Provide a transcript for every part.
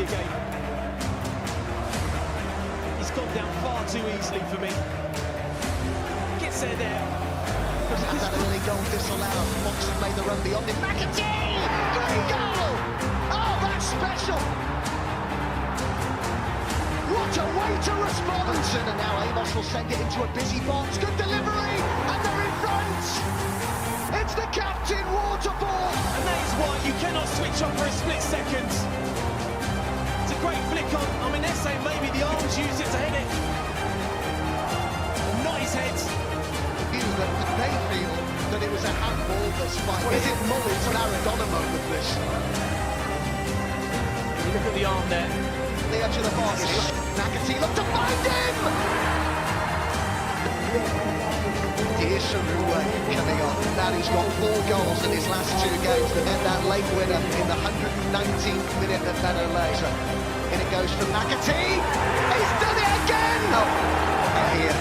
game. He's gone down far too easily for me. Gets there now. That's that early goal disallowed. Fox have made their own beyond it. McAtee! Great goal! Oh, that's special! What a way to respond! And now Amos will send it into a busy box. Good delivery! And they're in front! It's the captain, Waterfall! And that is why you cannot switch on for a split second. It's a great flick on. I mean, they're saying maybe the arms used it to head it. Not his head. That they feel that it was a handball that's fine. Is it Mullins and Maradona moment, this? You look at the arm there. The edge of the box. McAtee looked to find him! Here's Shrewsbury coming on. Now he's got 4 goals in his last 2 games to get that late winner in the 119th minute at Meadow Lane. In it goes for McAtee. He's done it again! Oh, here.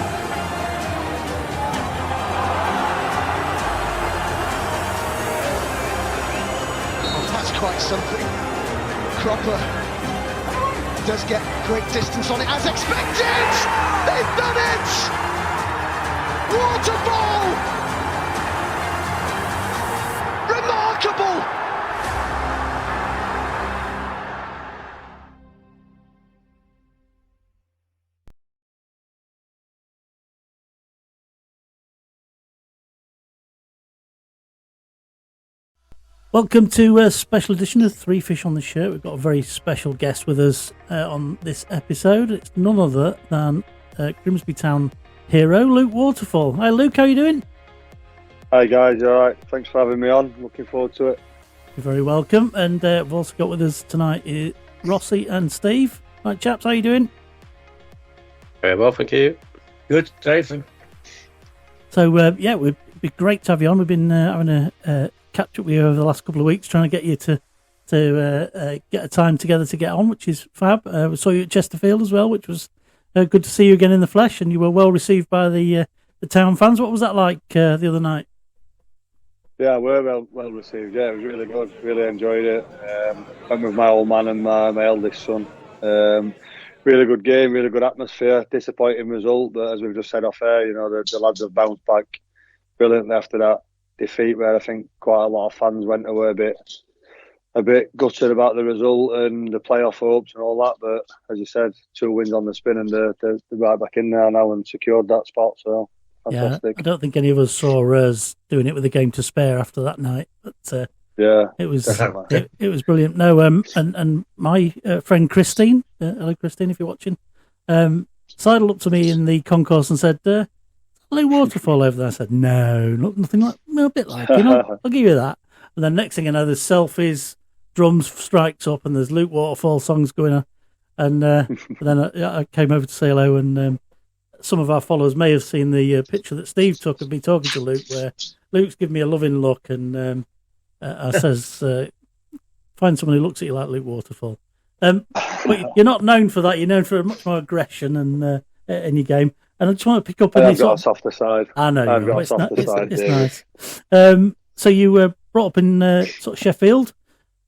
Quite something. Cropper does get great distance on it as expected. They've done it. Waterfall. Remarkable. Welcome to a special edition of Three Fish on the Shirt. We've got a very special guest with us on this episode. It's none other than Grimsby Town hero, Luke Waterfall. Hi Luke, how are you doing? Hi guys, you alright? Thanks for having me on. Looking forward to it. You're very welcome. And we've also got with us tonight Rossi and Steve. Right chaps, how are you doing? Very well, thank you. Good, Jason. So yeah, it'd be great to have you on. We've been having a catch up with you over the last couple of weeks, trying to get you to get a time together to get on, which is fab. We saw you at Chesterfield as well, which was good to see you again in the flesh, and you were well received by the town fans. What was that like the other night? Yeah, we're well received. Yeah, it was really good. Really enjoyed it. Went with my old man and my eldest son. Really good game, really good atmosphere. Disappointing result, but as we've just said off air, you know, the lads have bounced back brilliantly after that defeat, where I think quite a lot of fans went away a bit gutted about the result and the playoff hopes and all that. But as you said, 2 wins on the spin, and they're right back in there now and secured that spot. So fantastic. Yeah, I don't think any of us saw us doing it with a game to spare after that night. But yeah, it was it was brilliant. No, and my friend Christine, hello Christine, if you're watching, sidled up to me in the concourse and said, Hello, Waterfall over there. I said, no, nothing like, a bit like, you know, I'll give you that. And then next thing I know, there's selfies, drums strikes up, and there's Luke Waterfall songs going on. And then I came over to say hello, and some of our followers may have seen the picture that Steve took of me talking to Luke, where Luke's giving me a loving look, and I says, find someone who looks at you like Luke Waterfall. But you're not known for that. You're known for much more aggression and in your game. And I just want to pick up on this. I've got a softer side. I know. I've got a softer side. It's nice. So you were brought up in sort of Sheffield,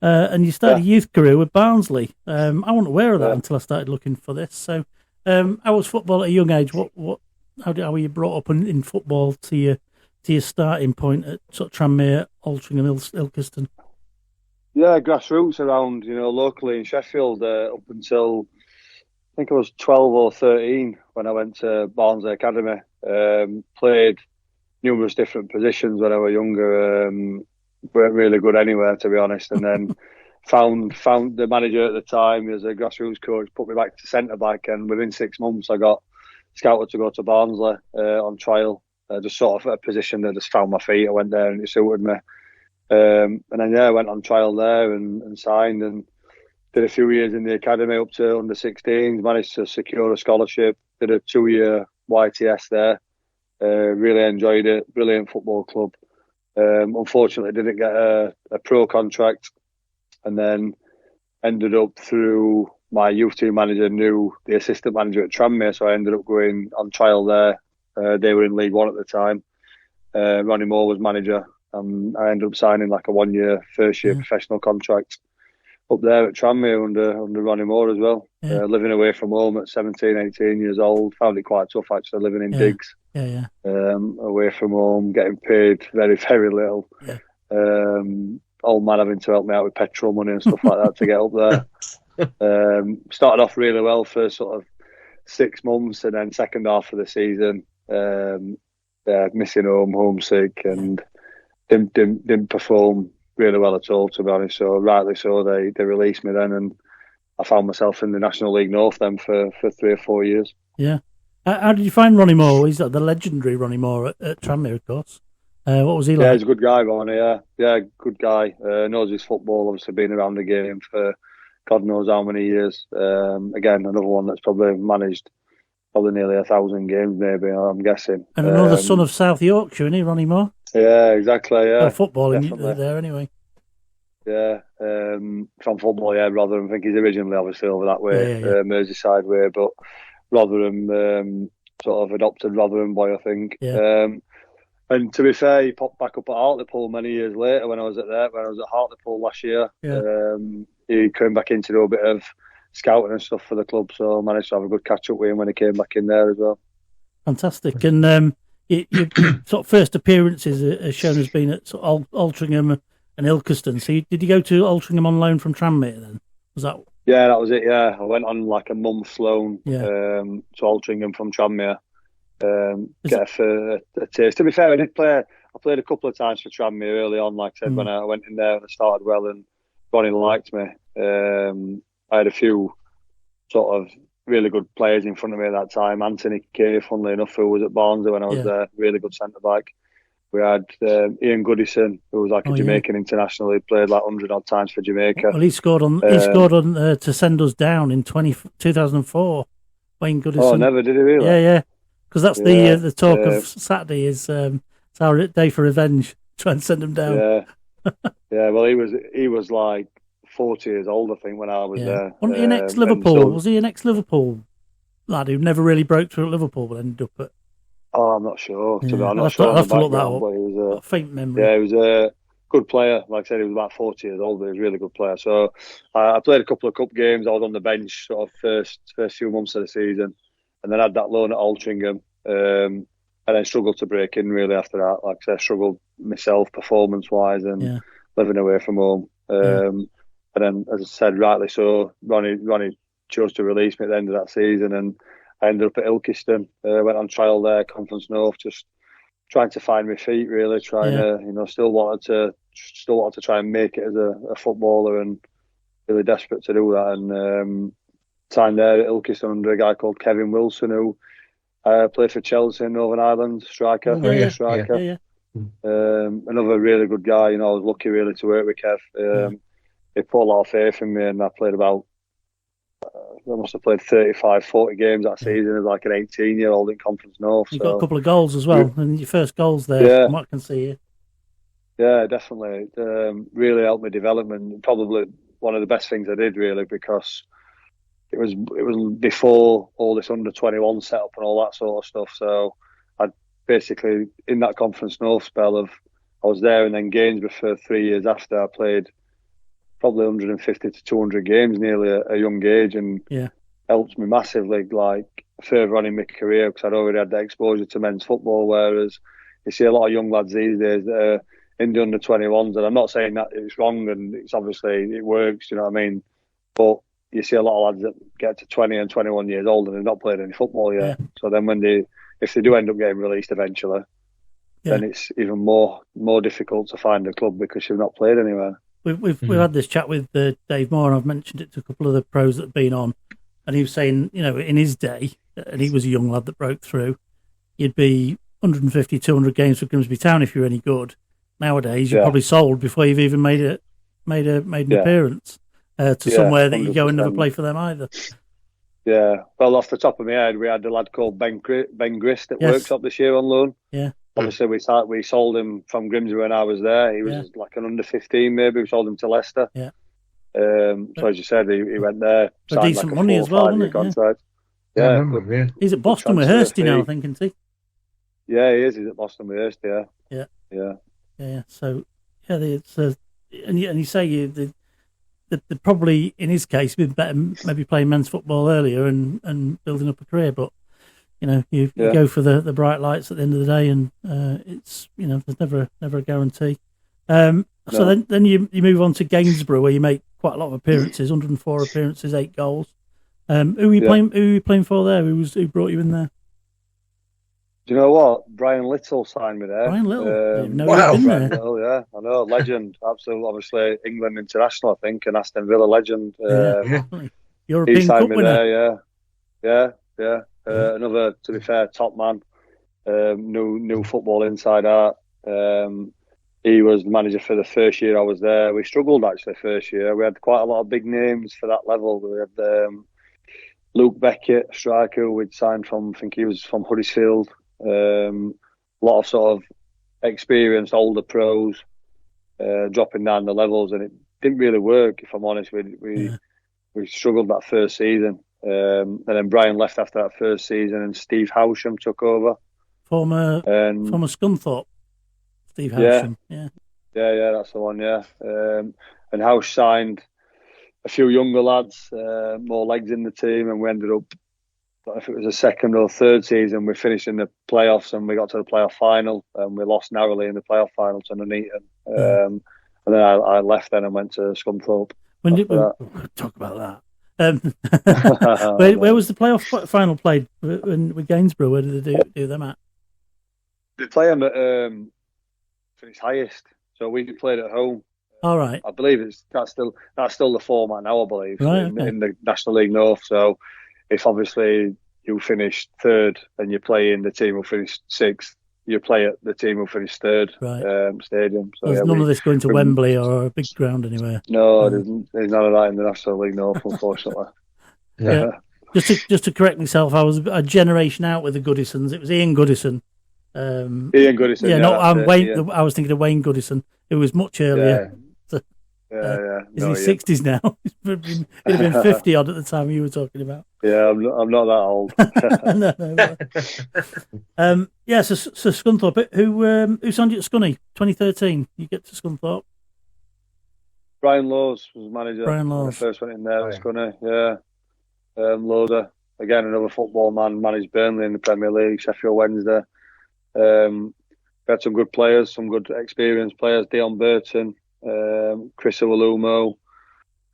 and you started a youth career with Barnsley. I wasn't aware of that until I started looking for this. So, how was football at a young age? How were you brought up in football to your starting point at sort of Tranmere, Altrincham, Ilkeston? Yeah, grassroots around, you know, locally in Sheffield up until I think I was 12 or 13 when I went to Barnsley Academy. Played numerous different positions when I was younger. Weren't really good anywhere, to be honest. And then found the manager at the time as a grassroots coach, put me back to centre back, and within 6 months I got scouted to go to Barnsley on trial. Just sort of a position that just found my feet. I went there and it suited me. And then I went on trial there and signed and did a few years in the academy up to under 16s, managed to secure a scholarship, did a 2-year YTS there. Really enjoyed it, brilliant football club. Unfortunately didn't get a pro contract, and then ended up through my youth team manager knew the assistant manager at Tranmere, so I ended up going on trial there. They were in League One at the time. Ronnie Moore was manager, and I ended up signing like a 1-year, first-year professional contract up there at Tranmere under Ronnie Moore as well. Yeah. Living away from home at 17, 18 years old. Found it quite tough actually living in digs. Yeah. Away from home, getting paid very, very little. Yeah. Old man having to help me out with petrol money and stuff like that to get up there. Started off really well for sort of 6 months, and then second half of the season, missing home, homesick, and didn't perform really well at all, to be honest. So rightly so, they released me then, and I found myself in the National League North then for 3 or 4 years. Yeah. How did you find Ronnie Moore? He's the legendary Ronnie Moore at Tranmere, of course. What was he like? Yeah, he's a good guy, Ronnie. Yeah, good guy. Knows his football. Obviously, been around the game for God knows how many years. Again, another one that's probably managed nearly 1,000 games, maybe, I'm guessing. And another son of South Yorkshire, isn't he, Ronnie Moore? Yeah, exactly. Yeah, footballing there anyway. Yeah, from football, yeah. Rotherham. I think he's originally obviously over that way, Merseyside way, but Rotherham sort of adopted Rotherham boy, I think. Yeah. And to be fair, he popped back up at Hartlepool many years later when I was at Hartlepool last year. Yeah. He came back in to do a bit of scouting and stuff for the club, so I managed to have a good catch up with him when he came back in there as well. Fantastic. And your sort of first appearances are shown as being at sort of Altrincham and Ilkeston. So did you go to Altrincham on loan from Tranmere then? Was that? Yeah, that was it. Yeah, I went on like a month's loan to Altrincham from Tranmere. Get a taste. To be fair, I played a couple of times for Tranmere early on. Like I said, when I went in there and I started well, and Ronnie liked me. I had a few sort of really good players in front of me at that time. Anthony Kay, funnily enough, who was at Barnsley when I was there, really good centre back. We had Ian Goodison, who was like a Jamaican international. He played like 100 odd times for Jamaica. Well, he scored on to send us down in 2004. Wayne Goodison. Oh, never did he really? Yeah. Because that's the talk of Saturday is it's our day for revenge. Try and send him down. Yeah. Well, he was like 40 years old, I think, when I was there. Wasn't he an ex-Liverpool? Was he an ex-Liverpool lad who never really broke through at Liverpool but ended up at? Oh, I'm not sure. I'm not I'll sure. have to look that up. But he was a faint memory. Yeah, he was a good player. Like I said, he was about 40 years old, but he was a really good player. So I played a couple of cup games. I was on the bench sort of first few months of the season, and then I had that loan at Altrincham. And then struggled to break in really after that. Like I said, struggled myself performance-wise and living away from home. And then, as I said, rightly so, Ronnie chose to release me at the end of that season, and I ended up at Ilkeston. Went on trial there, Conference North, just trying to find my feet. Really trying to, still wanted to try and make it as a footballer, and really desperate to do that. And time there at Ilkeston under a guy called Kevin Wilson, who played for Chelsea in Northern Ireland, striker. Yeah. Another really good guy. I was lucky really to work with Kev. He put a lot of faith in me, and I played I must have played 35, 40 games that season as like an 18-year-old in Conference North. You got a couple of goals as well, and your first goals there, from what I can see here. Yeah, definitely. It really helped me development. Probably one of the best things I did, really, because it was before all this under-21 setup and all that sort of stuff. So I basically, in that Conference North spell I was there, and then Gainsborough for 3 years after. I played probably 150 to 200 games nearly at a young age, and helped me massively, like further on in my career, because I'd already had that exposure to men's football. Whereas you see a lot of young lads these days that are in the under-21s, and I'm not saying that it's wrong, and it's obviously it works, you know what I mean, but you see a lot of lads that get to 20 and 21 years old and they've not played any football yet. So then if they do end up getting released eventually, then it's even more difficult to find a club because you've not played anywhere. We've had this chat with Dave Moore, and I've mentioned it to a couple of the pros that have been on, and he was saying, in his day, and he was a young lad that broke through, you'd be 150, 200 games for Grimsby Town if you're any good. Nowadays, you're probably sold before you've even made an appearance to somewhere that you go and never play for them either. Yeah, well, off the top of my head, we had a lad called Ben Grist that works up this year on loan. Yeah. Obviously, we sold him from Grimsby when I was there. He was like an under-15 maybe. We sold him to Leicester. Yeah. So as you said, he went there. For decent money as well, wasn't it? Contract. Yeah, I remember, yeah. He's at Boston with Hursty now, I think, isn't he? Yeah, he is. He's at Boston with Hursty, Yeah. So, it's and you say the they'd probably, in his case, been better maybe playing men's football earlier and building up a career. But you go for the bright lights at the end of the day, and it's there's never a guarantee. So then you move on to Gainsborough, where you make quite a lot of appearances, 104 appearances, 8 goals. Who were you playing for there? Who brought you in there? Do you know what? Brian Little signed me there. Brian Little? Wow. Brian Little, yeah, I know, legend, absolutely. Obviously, England international, I think, and Aston Villa legend. European he signed Cup me winner. there, yeah. Another, to be fair, top man. New football inside out. He was the manager for the first year I was there. We struggled actually first year. We had quite a lot of big names for that level. We had Luke Beckett, a striker, who we'd signed from, I think he was from Huddersfield. A lot of sort of experienced older pros dropping down the levels, and it didn't really work, if I'm honest. We struggled that first season. And then Brian left after that first season, and Steve Howsham took over. Former Scunthorpe, Steve Howsham. Yeah, that's the one. Yeah, and Howsh signed a few younger lads, more legs in the team, and we ended up, if it was a second or third season, we finished in the playoffs, and we got to the playoff final, and we lost narrowly in the playoff final to Nuneaton. And then I left then and went to Scunthorpe. When did we talk about that? Where was the playoff final played with Gainsborough? Where did they do them at? They play them at its highest, so we played at home. All right. I believe that's still the format now, I believe, right, in the National League North. So if obviously you finish third and you play in the team who finished sixth, you play at the team who finished third stadium. So there's none of this going to Wembley or a big ground anywhere. No, there's none of that in the National League North, unfortunately. Yeah. Just to correct myself, I was a generation out with the Goodisons. It was Ian Goodison. Ian Goodison. Yeah, no, Wayne. Yeah. I was thinking of Wayne Goodison. It was much earlier. He's in his 60s now. He'd have been 50 odd at the time you were talking about. Yeah, I'm not that old. No. So Scunthorpe. Who signed you at Scunny? 2013. You get to Scunthorpe. Brian Laws was manager. Brian Laws. When I first went in there at Scunny. Yeah. Loader, again, another football man, managed Burnley in the Premier League, Sheffield Wednesday. We had some good players, some good experienced players. Dion Burton, Chris Iwalumo.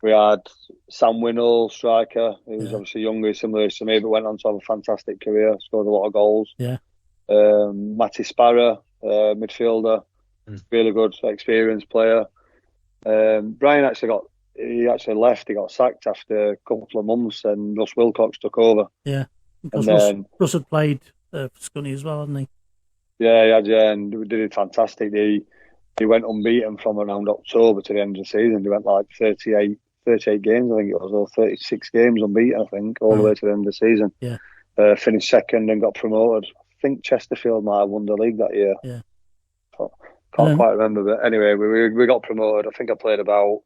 We had Sam Winnall, striker, who was obviously younger, similar to me, but went on to have a fantastic career, scored a lot of goals. Yeah. Matty Sparrow, midfielder, really good, experienced player. Brian actually left. He got sacked after a couple of months, and Russ Wilcox took over. Yeah, because Russ had played for Scunny as well, hadn't he? Yeah, and they did fantastic. He went unbeaten from around October to the end of the season. He went like 38 games, I think it was, or 36 games unbeaten, I think, all the way to the end of the season. Yeah. Finished second and got promoted. I think Chesterfield might have won the league that year. Yeah. Can't quite remember, but anyway, we got promoted. I think I played about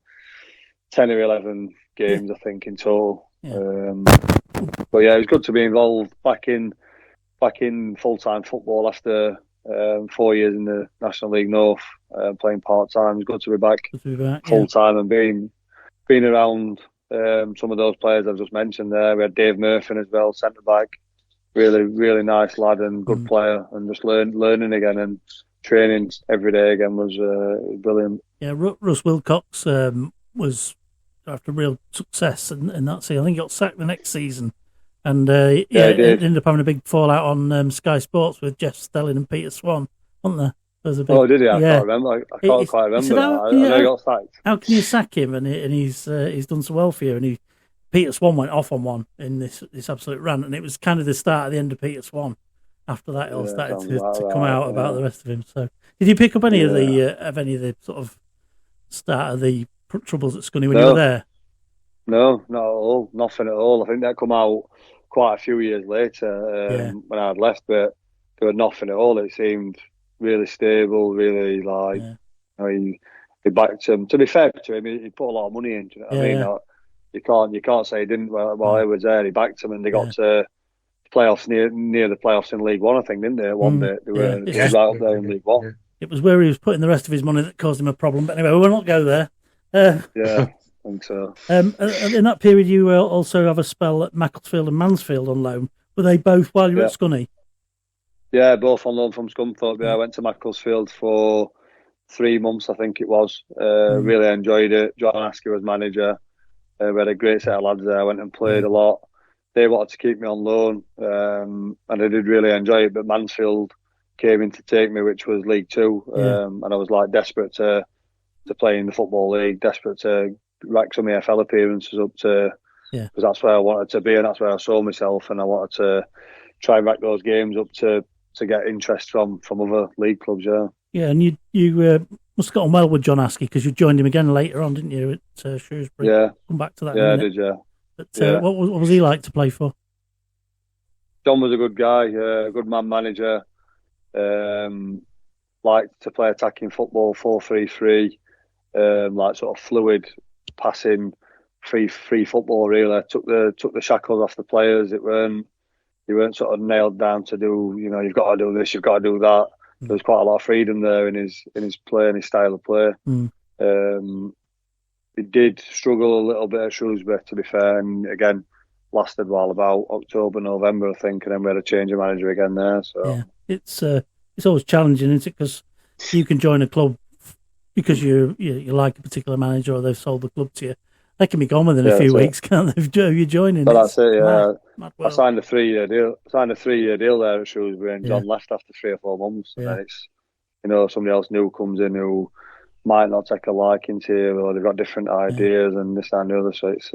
10 or 11 games, I think, in total. Yeah. But yeah, it was good to be involved back in full-time football after 4 years in the National League North, playing part-time. It was good to be back full-time and being around some of those players I've just mentioned there. We had Dave Murphy as well, centre-back. Really, really nice lad and good player, and just learning again and training every day again was brilliant. Yeah, Russ Wilcox was after real success in that season. I think he got sacked the next season, and he ended up having a big fallout on Sky Sports with Jeff Stelling and Peter Swan, wasn't there? Did he? I can't remember. I can't quite remember that. I know he got sacked. How can you sack him? And he's done so well for you. And Peter Swan went off on one in this absolute rant, and it was kind of the start of the end of Peter Swan. After that, it all started to come out about the rest of him. So, did you pick up any of the sort of start of the troubles at Scunny when you were there? No, not at all. Nothing at all. I think that come out quite a few years later when I had left, but there was nothing at all. It seemed really stable, really he backed him. To be fair to him, he put a lot of money into it. I mean, you can't say he didn't. While he was there, he backed him, and they got to playoffs near the playoffs in League One, I think, didn't they? One day they were right up there in League One. It was where he was putting the rest of his money that caused him a problem. But anyway, we will not go there. think so. In that period, you also have a spell at Macclesfield and Mansfield on loan. Were they both while you were at Scunny? Yeah, both on loan from Scunthorpe. Yeah, I went to Macclesfield for 3 months, I think it was. Really enjoyed it. John Askey was manager. We had a great set of lads there. I went and played a lot. They wanted to keep me on loan, and I did really enjoy it. But Mansfield came in to take me, which was League Two, and I was like desperate to play in the Football League, desperate to rack some EFL appearances up to, because that's where I wanted to be and that's where I saw myself, and I wanted to try and rack those games up to get interest from other league clubs. Yeah, and you must have got on well with John Askey because you joined him again later on, didn't you, at Shrewsbury? Yeah, come back to that. Yeah, I did. Yeah. But what was he like to play for? John was a good guy, a good man manager. Liked to play attacking football, 4-3-3, like sort of fluid passing, free football. Really took the shackles off the players. You weren't sort of nailed down to do. You've got to do this, you've got to do that. There was quite a lot of freedom there in his play and his style of play. He did struggle a little bit at Shrewsbury, to be fair, and again lasted while about October, November, I think, and then we had a change of manager again there. So it's always challenging, isn't it? Because you can join a club because you like a particular manager or they've sold the club to you. They can be gone within a few weeks, can't they? You're joining. Well, that's it. Yeah, mad I signed a 3-year deal. There at Shrewsbury, and John left after 3 or 4 months. And then it's somebody else new comes in who might not take a liking to you, or they've got different ideas and this and the other. So it's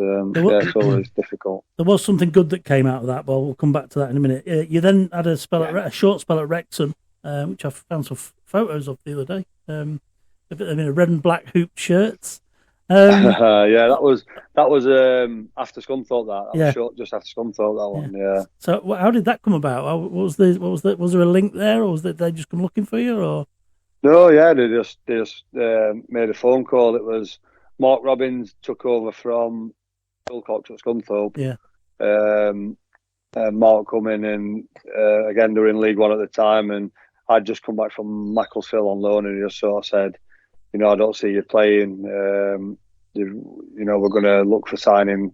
always difficult. There was something good that came out of that. Well, we'll come back to that in a minute. You then had a short spell at Wrexham, which I found some photos of the other day. A red and black hoop shirts. That was after Scunthorpe. That was short, just after Scunthorpe. That one. Yeah. So how did that come about? Was there a link there, or was they just come looking for you, or? No, yeah, they just made a phone call. It was Mark Robbins took over from Wilcox at Scunthorpe. Yeah. And Mark come in, and again they were in League One at the time, and I'd just come back from Macclesfield on loan, and he just sort of said, I don't see you playing. We're going to look for signing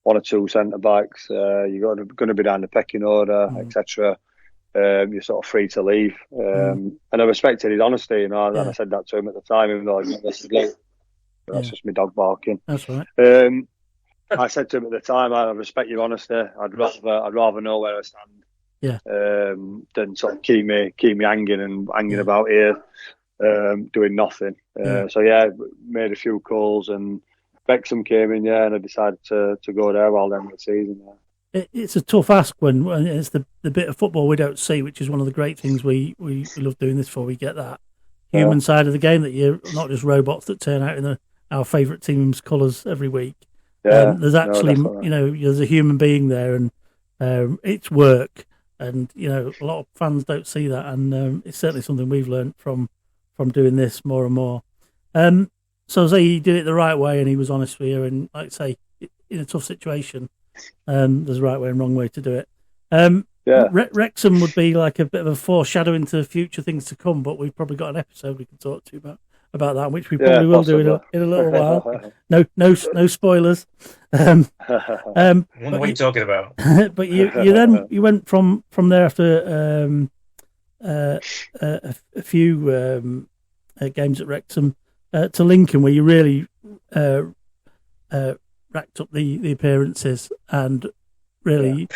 1 or 2 centre backs. You're going to be down the pecking order, etc. You're sort of free to leave. And I respected his honesty, and I said that to him at the time, even though this is late. That's just my dog barking. That's right. I said to him at the time, I respect your honesty. I'd rather know where I stand. Yeah. Than sort of keep me hanging about here, doing nothing. Made a few calls, and Wrexham came in, and I decided to go there while the end of the season. It's a tough ask when it's the bit of football we don't see, which is one of the great things we love doing this for. We get that human side of the game, that you're not just robots that turn out in our favourite team's colours every week. There's actually, there's a human being there, and it's work, and a lot of fans don't see that, and it's certainly something we've learned from doing this more and more. So say he did it the right way, and he was honest with you, and like I say, in a tough situation, there's a right way and wrong way to do it. Wrexham would be like a bit of a foreshadowing to future things to come, but we've probably got an episode we can talk to you about that, which we probably will do in a little while. No spoilers. What are you talking about? But you went from there after a few games at Wrexham to Lincoln, where you really racked up the appearances and really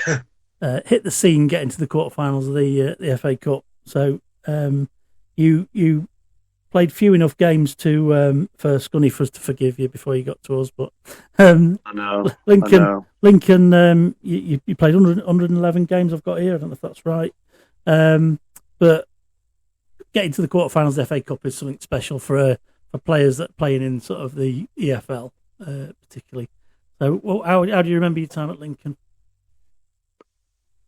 hit the scene, getting to the quarterfinals of the FA Cup. So you played few enough games for Scunny for us to forgive you before you got to us, but I know. Lincoln, you played 111 games. I've got here. I don't know if that's right, but getting to the quarterfinals of the FA Cup is something special for players that are playing in sort of the EFL, particularly. So, how do you remember your time at Lincoln?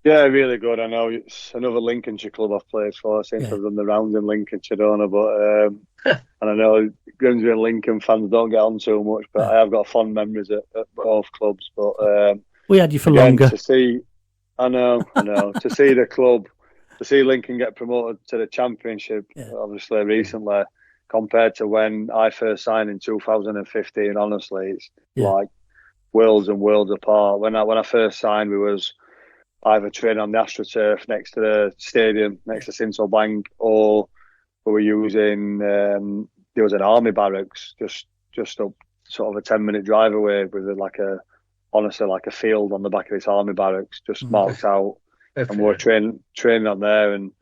Yeah, really good. I know it's another Lincolnshire club I've played for. I seem to have done the rounds in Lincolnshire, don't I? But and I know Grimsby and Lincoln fans don't get on too much, but I have got fond memories at both clubs. But we had you for longer. I know. To see the club, to see Lincoln get promoted to the Championship, obviously recently, compared to when I first signed in 2015. Honestly, it's like worlds and worlds apart. When I first signed, we was either training on the AstroTurf next to the stadium, next to Sinsel Bank, or we were using there was an army barracks just up sort of a 10-minute drive away with like a field on the back of this army barracks just marked out, and we were training on there. And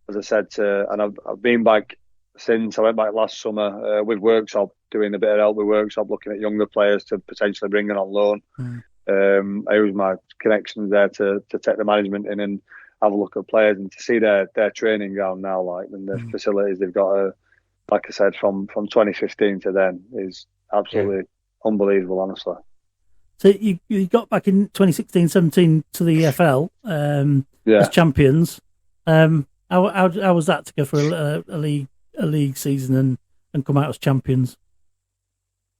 as I said, I've been back since. I went back last summer with Workshop, doing a bit of help with Workshop, looking at younger players to potentially bring in on loan. I used my connections there to take the management in and have a look at players, and to see their training ground now, like, and the facilities they've got, like I said, from 2015 to then is absolutely unbelievable, honestly. So you got back in 2016-17 to the EFL as champions. How was that to go for a league season and come out as champions?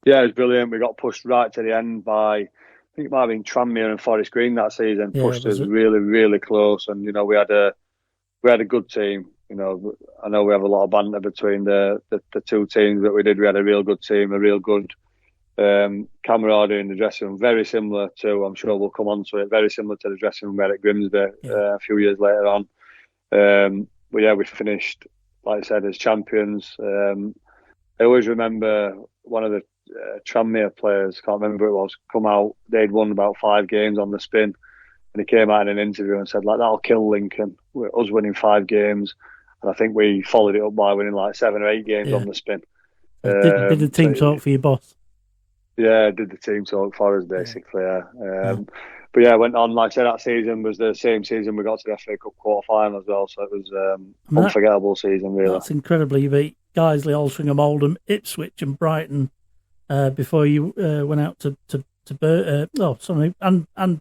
Yeah, it was brilliant. We got pushed right to the end by, I think it might have been Tranmere and Forest Green that season. Pushed us really, really close, and we had a good team. I know we have a lot of banter between the two teams, but we had a real good team, a real good camaraderie in the dressing room. Very similar to, I'm sure we'll come on to it, very similar to the dressing room we had at Grimsby a few years later on. We finished, like I said, as champions. I always remember one of the Tranmere players, can't remember who it was, come out. They'd won about 5 games on the spin, and he came out in an interview and said, like, that'll kill Lincoln, us winning 5 games. And I think we followed it up by winning like 7 or 8 games on the spin. Did the team talk for your boss? Yeah, did the team talk for us, basically, But went on, like I said, that season was the same season we got to the FA Cup quarter-final as well, so it was unforgettable season, really. That's incredible. You beat Guiseley, Altrincham, Oldham, Ipswich and Brighton before you went out to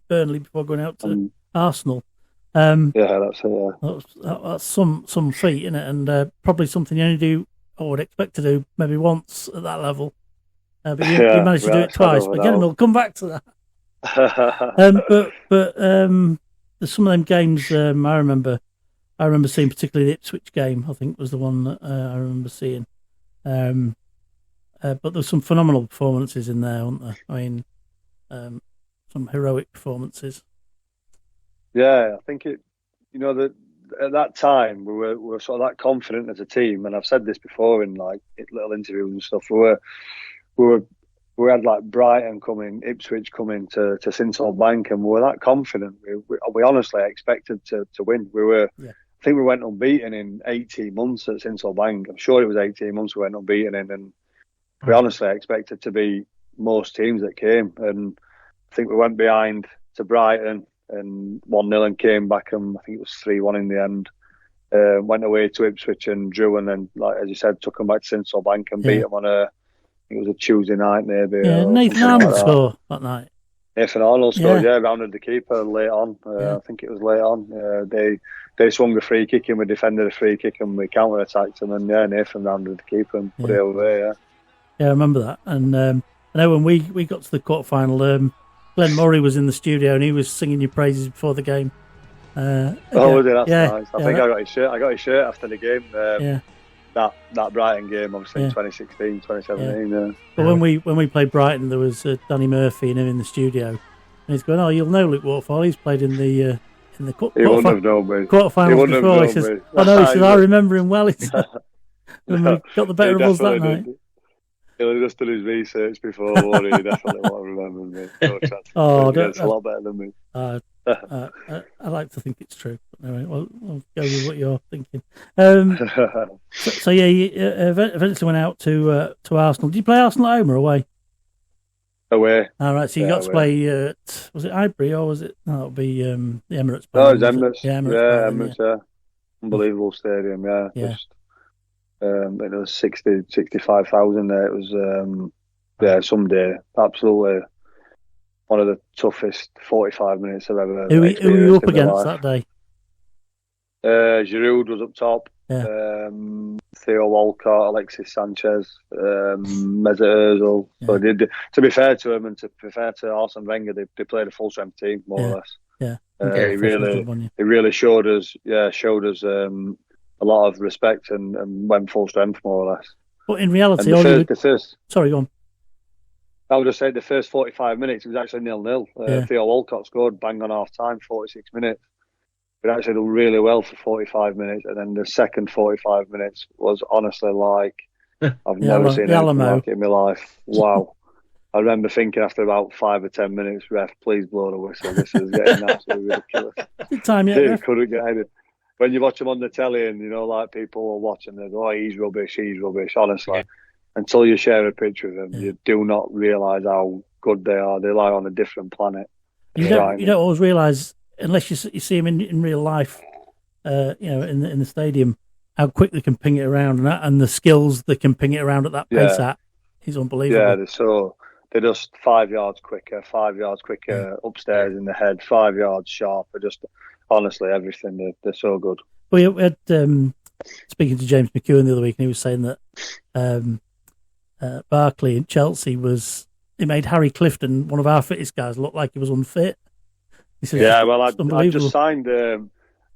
Burnley before going out to Arsenal. That's it. That's some feat, isn't it? And probably something you only do, or would expect to do, maybe once at that level. But you managed to do it twice. But again, we'll come back to that. But there's some of them games I remember seeing, particularly the Ipswich game. I think was the one that I remember seeing. But there's some phenomenal performances in there, weren't there? I mean, some heroic performances. Yeah, I think that at that time we were sort of that confident as a team, and I've said this before in like little interviews and stuff. We had like Brighton coming, Ipswich coming to Sinsel Bank, and we were that confident. We honestly expected to win. I think we went unbeaten in 18 months at Sinsel Bank. I'm sure it was 18 months we went unbeaten in, and we honestly expected to beat most teams that came. And I think we went behind to Brighton and 1-0 and came back, and I think it was 3-1 in the end. Went away to Ipswich and drew, and then, like as you said, took them back to Sinsel Bank and beat them on it was a Tuesday night maybe. Yeah, Nathan Arnold scored that night. Nathan Arnold scored, rounded the keeper late on. I think it was late on. They swung a free kick and we defended a free kick and we counter-attacked them, and Nathan rounded the keeper and put it over. Yeah, I remember that. And I know when we got to the quarter-final, Glenn Murray was in the studio and he was singing your praises before the game. Was it? That's nice. I think I got his shirt. I got his shirt after the game. That Brighton game, obviously, in 2016, 2017. But when we played Brighton, there was Danny Murphy and him in the studio, and he's going, "Oh, you'll know Luke Waterfall. He's played in the quarterfinals before." He says, "Oh no," he says, "I remember him well." He said, when we got the better of us that night. He'll just done his research before, won't he? He definitely won't remember me. No chance. It's a lot better than me. I like to think it's true. But anyway, I'll go with what you're thinking. So you eventually went out to Arsenal. Did you play Arsenal at home or away? Away. All right, so you got to play at, was it Highbury or was it? No, it'll be the Emirates. No, it was Emirates. Emirates. Unbelievable stadium. Just, it was 65,000 there. It was someday absolutely one of the toughest 45 minutes I've ever experienced. Who were you up against that day? Giroud was up top. Theo Walcott, Alexis Sanchez, Mesut Ozil. So to be fair to him and to be fair to Arsene Wenger, they played a full strength team more or less. He really showed us a lot of respect and went full strength more or less. But in reality, sorry, go on. I would just say the first 45 minutes it was actually 0-0. Theo Walcott scored bang on half time, 46 minutes. We actually done really well for 45 minutes, and then the second 45 minutes was honestly like I've never seen anything like it in my life. Wow. I remember thinking after about 5 or 10 minutes, ref, please blow the whistle. This is getting absolutely ridiculous. Good time yet, ref? Couldn't get any. When you watch them on the telly and, like people are watching, they go, oh, he's rubbish. Honestly, until you share a picture of them, you do not realise how good they are. They're like on a different planet. You don't always realise, unless you see them in real life, in the stadium, how quick they can ping it around and the skills they can ping it around at that pace at is unbelievable. Yeah, they're just 5 yards quicker upstairs in the head, 5 yards sharper, just honestly everything. They're so good. We had speaking to James McEwen the other week, and he was saying that Barkley in Chelsea it made Harry Clifton, one of our fittest guys, look like he was unfit. He said, I just signed.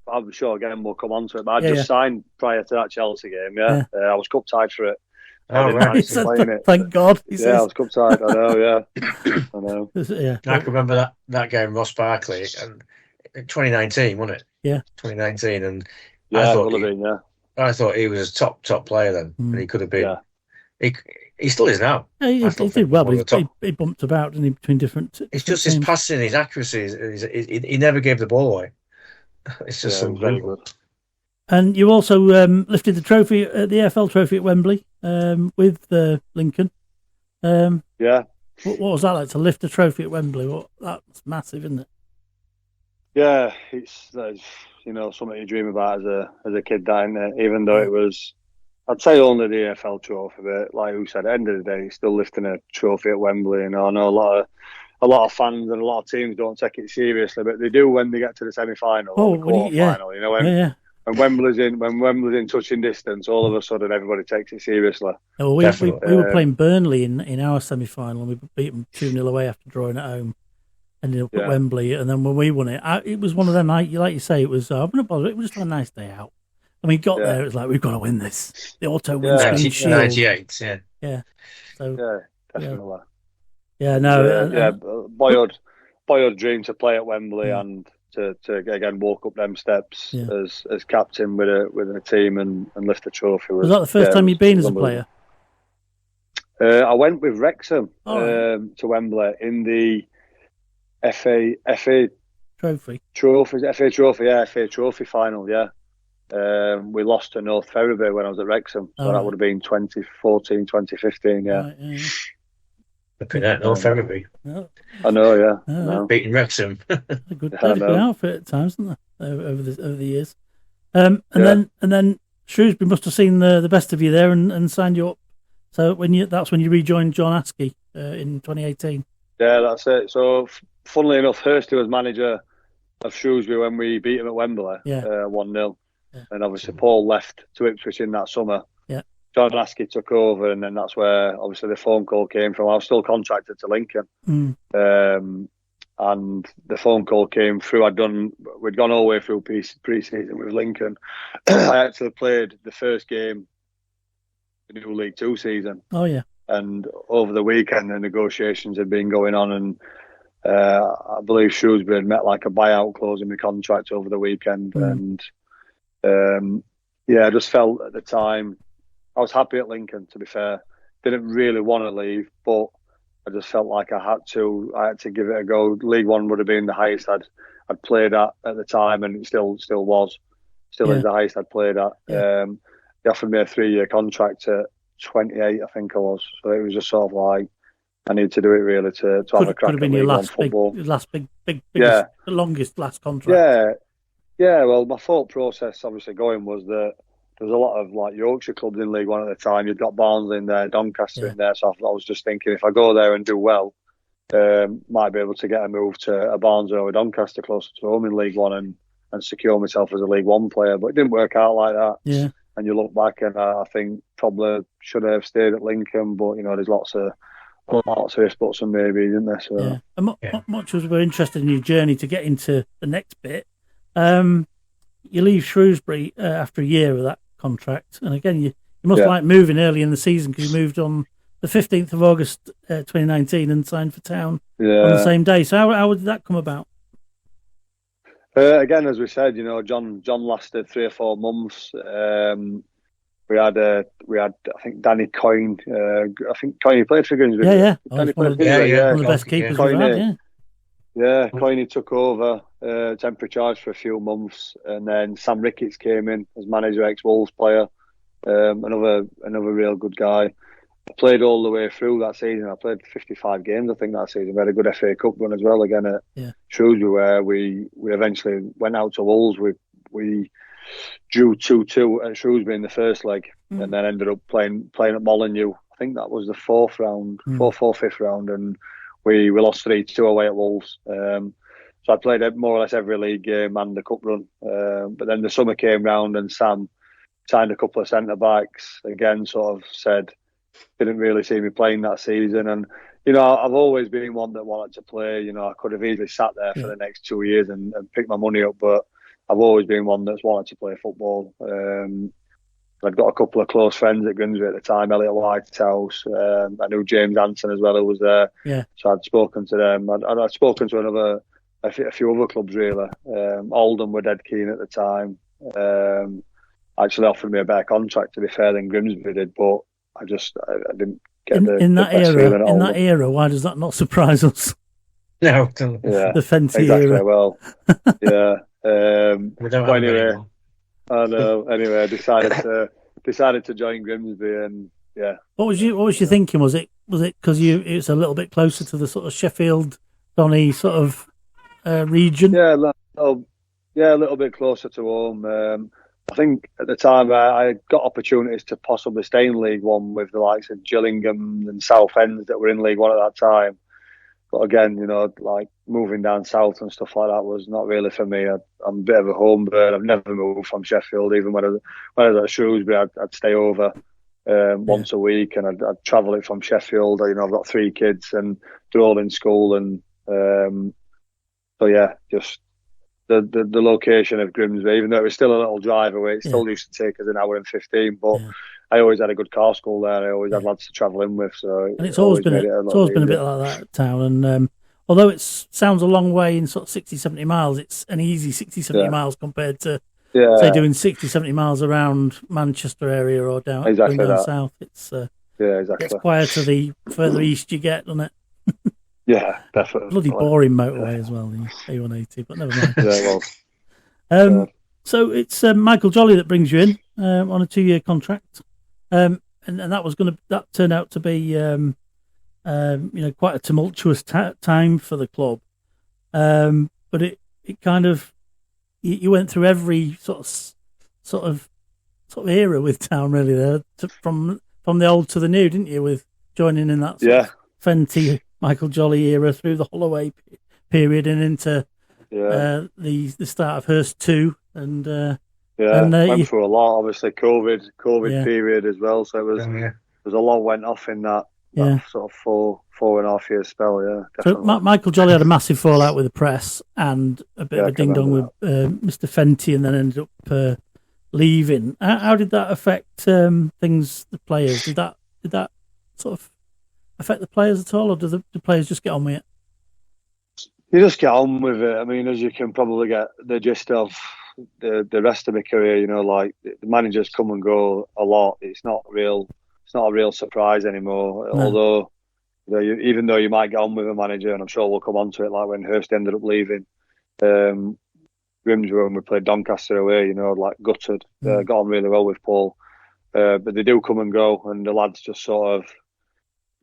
I'm sure again we'll come on to it, but I just signed prior to that Chelsea game. I was cup tied for it. He said, thank God. He says. I was cup tied. I know. I know. I can remember that game, Ross Barkley, and 2019, wasn't it? Yeah, 2019, and I thought he was a top player then, and he could have been. He still is now. Yeah, he did well. He bumped about, didn't he, between different. It's just his passing, his accuracy. He never gave the ball away. It's just incredible. And you also lifted the trophy, the AFL trophy at Wembley with Lincoln. What was that like to lift a trophy at Wembley? That's massive, isn't it? Yeah, it's something you dream about as a kid, isn't it? Even though it was, I'd say only the AFL trophy, but like you said, at the end of the day, still lifting a trophy at Wembley. I know a lot of fans and a lot of teams don't take it seriously, but they do when they get to the semi-final or the quarter-final. When Wembley's in touching distance, all of a sudden everybody takes it seriously. Oh, we were playing Burnley in our semi-final, and we beat them 2-0 away after drawing at home. Ended up at Wembley, and then when we won it, it was one of them. Like you say, it was. I'm not bothered. It was just a nice day out. And we got there. It was like we've got to win this. The auto windscreen shield. 98. Yeah. So definitely. Yeah. No. Boyhood dream to play at Wembley and to again walk up them steps as captain with a team and lift a trophy. Was that the first time you've been as a player? I went with Wrexham to Wembley in the FA Trophy. FA Trophy final. We lost to North Ferriby when I was at Wrexham, so that would have been 2014, 2015. Right, Look at that, North Ferriby. I know, beating Wrexham. A good outfit at times, isn't they? Over the years. And then Shrewsbury must have seen the best of you there and signed you up. So that's when you rejoined John Askey in 2018. Yeah, that's it. So funnily enough, Hursty was manager of Shrewsbury when we beat him at Wembley, 1-0. Yeah. And obviously Paul left to Ipswich in that summer. Yeah. John Askey took over, and then that's where obviously the phone call came from. I was still contracted to Lincoln, and the phone call came through. We'd gone all the way through pre-season with Lincoln. I actually played the first game of the new League Two season. Oh yeah. And over the weekend, the negotiations had been going on, and I believe Shrewsbury had met like a buyout clause in the contract over the weekend, and I just felt at the time. I was happy at Lincoln, to be fair. Didn't really want to leave, but I just felt like I had to give it a go. League One would have been the highest I'd played at the time, and it still was. Still is the highest I'd played at. Yeah. They offered me a 3-year contract at 28, I think I was. So it was just sort of like, I need to do it really to have a crack at League One football. The longest contract. Yeah. Well, my thought process obviously going was that there was a lot of like Yorkshire clubs in League One at the time. You'd got Barnsley in there, Doncaster in there. So I was just thinking, if I go there and do well, might be able to get a move to a Barnsley or a Doncaster closer to home in League One and secure myself as a League One player. But it didn't work out like that. Yeah. And you look back, and I think probably should have stayed at Lincoln. But there's lots of ifs, buts, and maybes, isn't there? So. Yeah. And much as we're interested in your journey to get into the next bit, you leave Shrewsbury after a year of that contract, and again you You must like moving early in the season because you moved on the 15th of August 2019 and signed for Town on the same day. So how did that come about? Again, as we said, John lasted 3 or 4 months. We had I think Danny Coyne. I think Coyne played for Grimsby. Yeah. Danny one of the best keepers we've had. Yeah, Coyne took over temporary charge for a few months, and then Sam Ricketts came in as manager, ex-Wolves player. Another real good guy. I played all the way through that season. I played 55 games, I think, that season. We had a good FA Cup run as well, again at Shrewsbury, where we eventually went out to Wolves. We drew 2-2 at Shrewsbury in the first leg, and then ended up playing at Molineux. I think that was the fifth round, and we lost 3-2 away at Wolves. So I played more or less every league game and the cup run. But then the summer came round, and Sam signed a couple of centre backs. Again, sort of said, didn't really see me playing that season. And, I've always been one that wanted to play. I could have easily sat there for the next 2 years and picked my money up, but I've always been one that's wanted to play football. I'd got a couple of close friends at Grimsby at the time, Elliot Whitehouse. I knew James Anson as well, who was there. Yeah. So I'd spoken to them. I'd spoken to a few other clubs, really. Oldham were dead keen at the time. Actually offered me a better contract, to be fair, than Grimsby did, but I didn't get in that era. Why does that not surprise us? No, the Fenty exactly, era. Well, yeah. We don't have anyway, anymore. I know. Anyway, I decided to join Grimsby, and What was you thinking? Was it because it's a little bit closer to the sort of Sheffield, Donny sort of region? Yeah, a little bit closer to home. I think at the time I got opportunities to possibly stay in League One with the likes of Gillingham and Southend that were in League One at that time. But again, like moving down south and stuff like that was not really for me. I'm a bit of a home bird. I've never moved from Sheffield. Even when I was at Shrewsbury, I'd stay over once a week, and I'd travel it from Sheffield. I've got 3 kids, and they're all in school, and so just the location of Grimsby, even though it was still a little drive away, it still used to take us an hour and 15. But I always had a good car school there. I always had lads to travel in with. So and it's always been a bit like that, Town. And although it sounds a long way in sort of 60, 70 miles, it's an easy 60, 70 miles compared to say doing 60, 70 miles around Manchester area or down south. It's exactly. It's quieter the further east you get, doesn't it? Yeah, definitely. Bloody boring motorway as well, the A180, but never mind. Yeah, well. So it's Michael Jolley that brings you in on a 2-year contract, and that turned out to be quite a tumultuous time for the club, but it kind of you went through every sort of era with Town, really, there from the old to the new, didn't you? With joining in that sort of Fenty Michael Jolley era through the Holloway period and into the start of Hurst 2, and went through a lot. Obviously, COVID period as well. So it was there's a lot went off in that sort of 4.5 year spell. Yeah, definitely. So Michael Jolley had a massive fallout with the press and a bit of a ding dong with Mr. Fenty, and then ended up leaving. How did that affect things? The players, did that sort of affect the players at all, or do the players just get on with it? You just get on with it. I mean, as you can probably get the gist of the rest of my career, like the managers come and go a lot. It's not a real surprise anymore. No. Although, even though you might get on with a manager, and I'm sure we'll come on to it, like when Hurst ended up leaving, Grimsby, when we played Doncaster away, like gutted. Got on really well with Paul. But they do come and go, and the lads just sort of,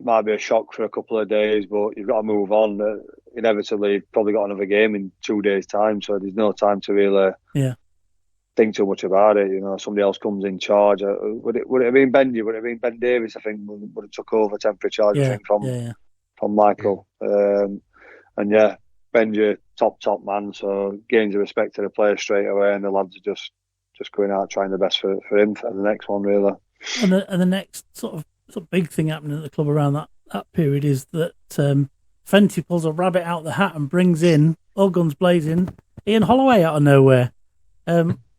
might be a shock for a couple of days, but you've got to move on. Inevitably, you've probably got another game in 2 days' time, so there's no time to really think too much about it. Somebody else comes in charge. Would it have been Benji? Would it have been Ben Davis? I think would have took over temporary charge. I think from Michael. Benji, top man. So gains the respect to the players straight away, and the lads are just going out trying the best for him for the next one, really. And the next sort of big thing happening at the club around that period is that Fenty pulls a rabbit out the hat and brings in, all guns blazing, Ian Holloway out of nowhere.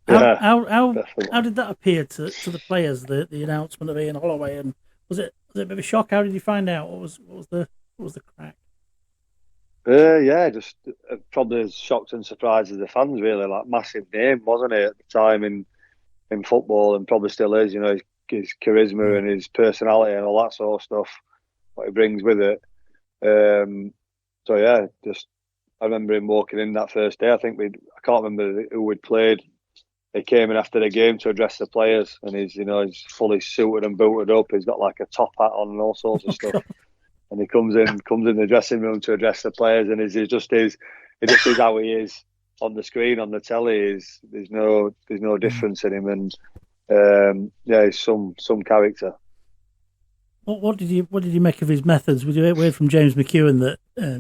How did that appear to the players? The announcement of Ian Holloway, and was it a bit of a shock? How did you find out? What was the crack? Just probably as shocked and surprised as the fans. Really, like massive name, wasn't it at the time in football, and probably still is. You know, his charisma and his personality and all that sort of stuff, what he brings with it. I remember him walking in that first day. I can't remember who we'd played. He came in after the game to address the players, and he's fully suited and booted up. He's got like a top hat on and all sorts of stuff. And he comes in the dressing room to address the players, and he just is how he is on the screen, on the telly. There's no difference in him, and he's some character. What did you make of his methods? Would you heard from James McEwen that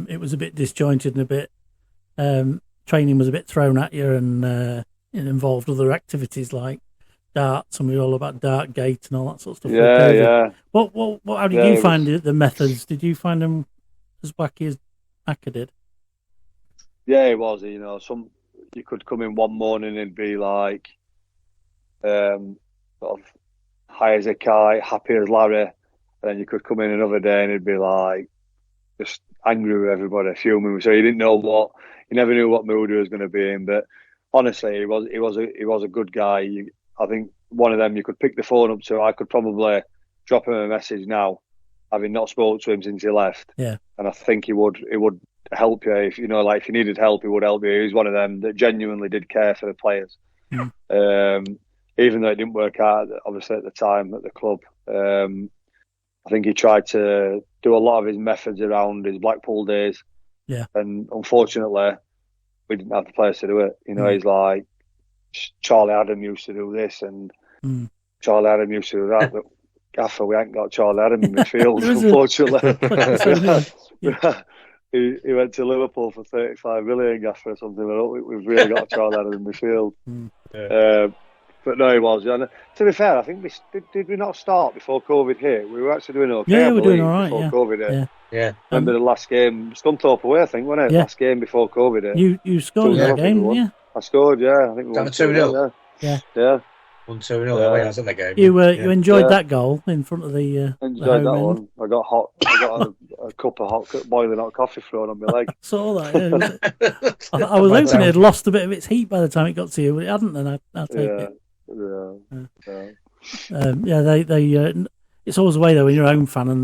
it was a bit disjointed and a bit training was a bit thrown at you, and it involved other activities like darts, and we were all about Dartgate and all that sort of stuff. Yeah. How did you find the methods? Did you find them as wacky as Macca did? Yeah, it was. You know, you could come in one morning and be like, sort of high as a kite, happy as Larry. And then you could come in another day and it'd be like just angry with everybody, fuming. So you never knew what mood he was going to be in. But honestly, he was a good guy. I think one of them you could pick the phone up to. I could probably drop him a message now, having not spoken to him since he left. Yeah. And I think he would help you if you needed help, he would help you. He's one of them that genuinely did care for the players. Even though it didn't work out, obviously at the time at the club. I think he tried to do a lot of his methods around his Blackpool days. Yeah. And unfortunately, we didn't have the players to do it. You know, he's like, Charlie Adam used to do this and Charlie Adam used to do that. But Gaffer, we ain't got Charlie Adam in midfield, unfortunately. He went to Liverpool for 35 million, Gaffer, or something. I don't think we've really got Charlie Adam in midfield. But no, he was. And to be fair, I think did we not start before COVID hit? We were actually doing okay. Yeah, we were doing all right. Before COVID hit. Yeah. Remember the last game, Scunthorpe away, I think, wasn't it? Yeah. Last game before COVID hit. You scored that game, didn't you? I scored, yeah. I think we won 2-0. Yeah. 1-2-0. I was in the game. You enjoyed that goal in front of the enjoyed the that home end. one. I got a cup of boiling hot coffee thrown on my leg. I saw that. Yeah. I was hoping it had lost a bit of its heat by the time it got to you, but it hadn't. Then I'll take it. It's always the way though when you're a home fan and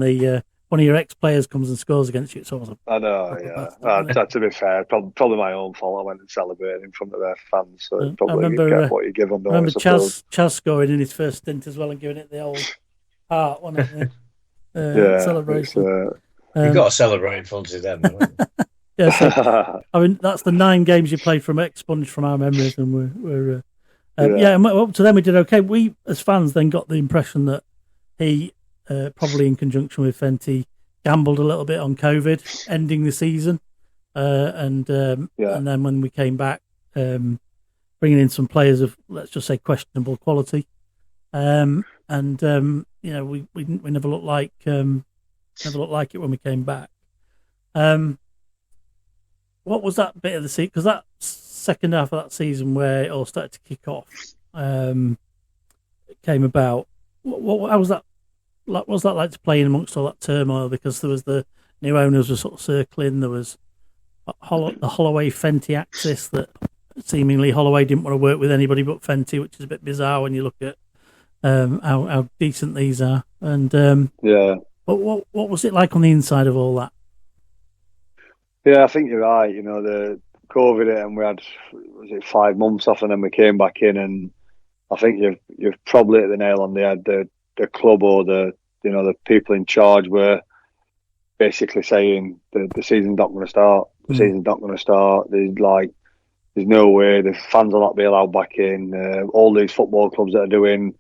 one of your ex-players comes and scores against you. It's always I know, yeah. To be fair, probably my own fault. I went and celebrated in front of their fans, so probably you get what you give them. I remember Chaz scoring in his first stint as well and giving it the old heart, wasn't it? Celebration. You've got to celebrate in front of them. Yeah, so, I mean that's the 9 games you played from expunged from our memories, and we're and up to them we did okay. We as fans then got the impression that he probably in conjunction with Fenty gambled a little bit on COVID ending the season, and then when we came back, bringing in some players of, let's just say, questionable quality, we never looked like it when we came back. What was that bit of the season? Because that second half of that season where it all started to kick off came about. How was that? What was that like to play in amongst all that turmoil? Because there was the new owners were sort of circling. There was the Holloway Fenty axis that seemingly Holloway didn't want to work with anybody but Fenty, which is a bit bizarre when you look at how decent these are. And but what was it like on the inside of all that? Yeah, I think you're right. You know, the COVID hit and we had 5 months off, and then we came back in, and I think you've probably hit the nail on the head. The club or the people in charge were basically saying the season's not going to start. The season's not going to start. There's no way the fans will not be allowed back in. All these football clubs that are doing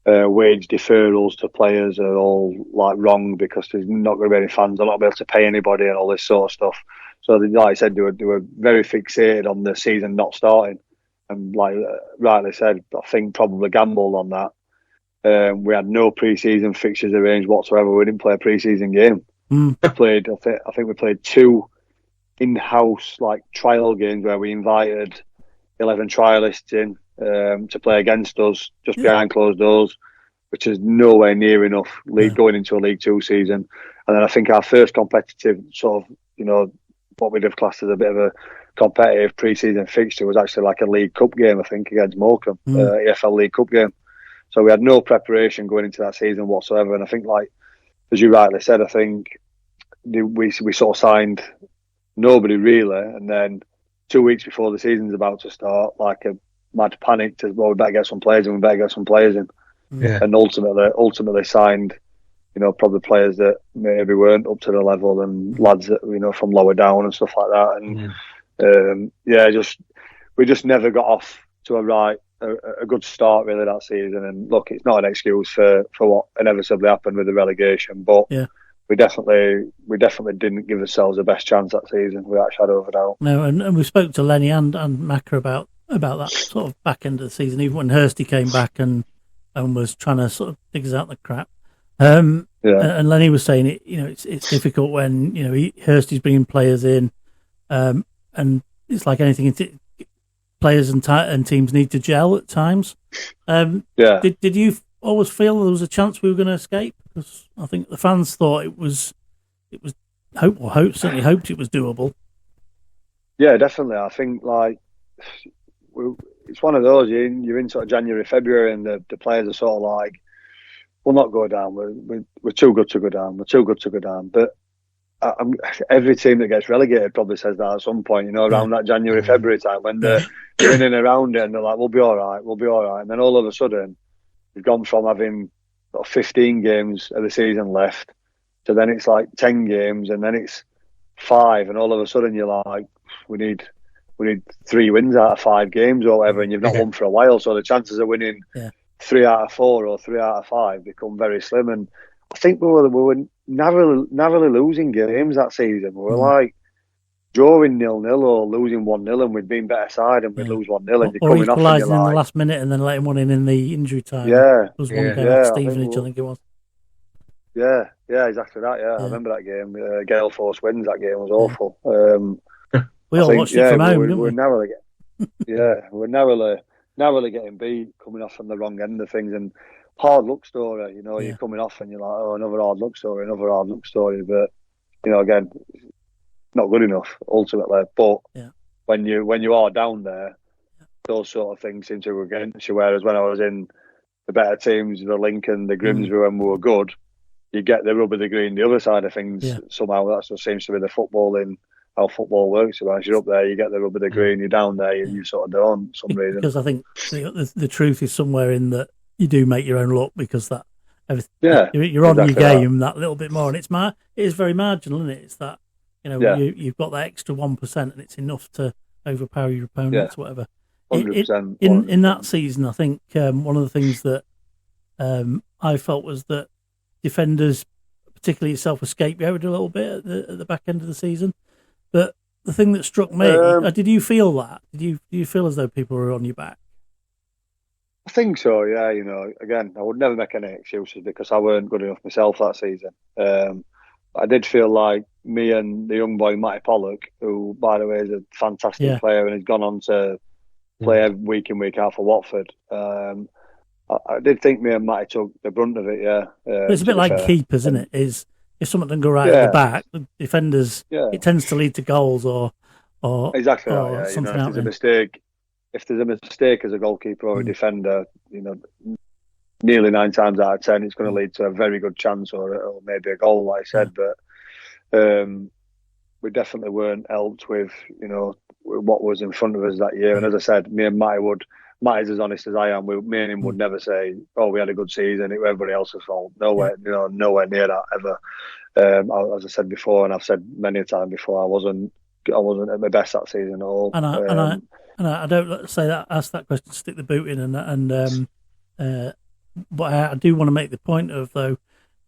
wage deferrals to players are all wrong because there's not going to be any fans. They'll not be able to pay anybody and all this sort of stuff. So, like I said, they were very fixated on the season not starting, and like rightly said, I think probably gambled on that. We had no pre-season fixtures arranged whatsoever. We didn't play a pre-season game. I think we played 2 in-house trial games where we invited 11 trialists in. to play against us just behind closed doors, which is nowhere near enough going into a League Two season. And then I think our first competitive sort of, what we'd have classed as a bit of a competitive pre-season fixture was actually like a League Cup game, I think, against Morecambe, EFL League Cup game. So we had no preparation going into that season whatsoever. And I think, like, as you rightly said, I think we sort of signed nobody really. And then 2 weeks before the season's about to start, like a mad panic to, we better get some players in, and ultimately signed, probably players that maybe weren't up to the level, and lads that, from lower down and stuff like that. And we just never got off to a good start really that season. And look, it's not an excuse for what inevitably happened with the relegation, but we definitely didn't give ourselves the best chance that season, without a shadow of a doubt. No, and we spoke to Lenny and Macca about that sort of back end of the season, even when Hursty came back and was trying to sort of dig us out the crap. And Lenny was saying it's difficult when Hursty's bringing players in, and it's like anything. Players and teams need to gel at times. Did you always feel there was a chance we were going to escape? Because I think the fans thought it was certainly hoped it was doable. Yeah, definitely. I think it's one of those. You're in sort of January, February, and the players are sort of like, we'll not go down. We're too good to go down. We're too good to go down. But every team that gets relegated probably says that at some point, around that January, February time, when they're in and around it, and they're like, we'll be all right. And then all of a sudden, we've gone from having 15 games of the season left to then it's like 10 games, and then it's 5, and all of a sudden you're like, we need 3 wins out of 5 games or whatever, and you've not won for a while, so the chances of winning 3 out of 4 or 3 out of 5 become very slim. And I think we were narrowly losing games that season. We were like drawing 0-0 or losing 1-0, and we'd been better side and we'd lose 1-0, and you're coming off and you're in the last minute and then letting one in the injury time. It was one game at Stevenage, I think it was. Yeah, exactly that. I remember that game. Gale Force wins that game. Was awful. We all watched it from home, didn't we? We're narrowly getting beat, coming off from the wrong end of things, and hard luck story. You're coming off and you're like, oh, another hard luck story. But again, not good enough ultimately. But when you are down there, those sort of things seem to go against you. Whereas when I was in the better teams, the Lincoln, the Grimsby, when we were good, you get the rub of the green, the other side of things. Somehow that just seems to be the footballing. How football works. Once you're up there, you get the rub of the green. You're down there, you sort of don't for some reason. Because I think the truth is somewhere in that you do make your own luck, because that you're on your game that little bit more, and it is very marginal, isn't it? It's that you've got that extra 1%, and it's enough to overpower your opponents, whatever. 100%. In that season, I think one of the things that I felt was that defenders, particularly yourself, escaped you a little bit at the back end of the season. But the thing that struck me, did you feel that? Did you feel as though people were on your back? I think so, yeah. Again, I would never make any excuses because I weren't good enough myself that season. I did feel like me and the young boy, Matty Pollock, who, by the way, is a fantastic player and has gone on to play every week in, week out for Watford. I did think me and Matty took the brunt of it, But it's a bit like keepers, isn't it? If something doesn't go right at the back, the defenders, it tends to lead to goals or exactly or right, something if there's a mistake. If there's a mistake as a goalkeeper or a defender, nearly 9 times out of 10, it's going to lead to a very good chance or maybe a goal, like I said. But we definitely weren't helped with what was in front of us that year. And as I said, me and Matty's as honest as I am. Me and him would never say, "Oh, we had a good season. It was everybody else's fault." Nowhere near that ever. As I said before, and I've said many a time before, I wasn't at my best that season at all. And I don't ask that question to stick the boot in, but I do want to make the point of though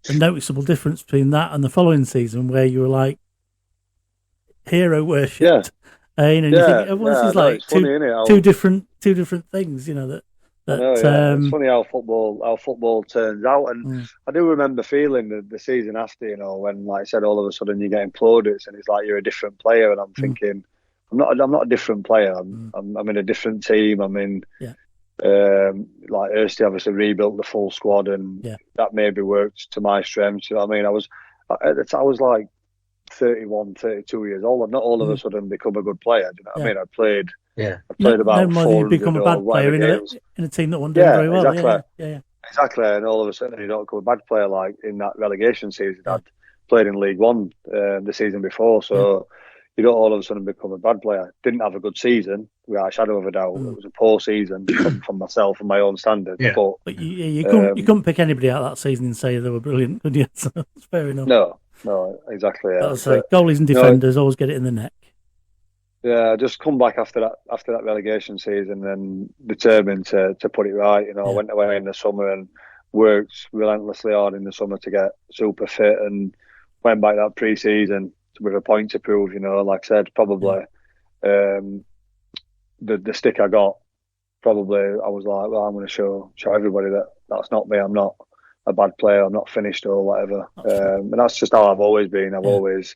the noticeable difference between that and the following season, where you were like hero worship. You think, this is like two different things, it's funny how football turns out, and I do remember feeling the season after, when, like I said, all of a sudden you get imploded, and it's like you're a different player, and I'm thinking, I'm not a different player. I'm in a different team. I'm in Like Kirsty obviously rebuilt the full squad, and that maybe worked to my strengths. You know what I mean? I was like 31, 32 years old. I've not all of a sudden become a good player. Do you know what I mean? I played about no more 400 than you become a bad player in a team that wasn't doing very well. Exactly. Exactly, and all of a sudden you don't become a bad player. Like in that relegation season, I'd played in League One the season before, so you don't all of a sudden become a bad player. Didn't have a good season, without a shadow of a doubt. It was a poor season from myself and my own standards. Yeah. But you couldn't pick anybody out that season and say they were brilliant, could you? So that's fair enough. No, exactly. Yeah. Goalies and defenders always get it in the neck. Yeah, just come back after that relegation season and determined to put it right. You know, I went away in the summer and worked relentlessly hard in the summer to get super fit, and went back that pre-season with a point to prove. You know, like I said, probably the stick I got. Probably I was like, well, I'm going to show everybody that that's not me. I'm not a bad player. I'm not finished or whatever. And that's just how I've always been. I've always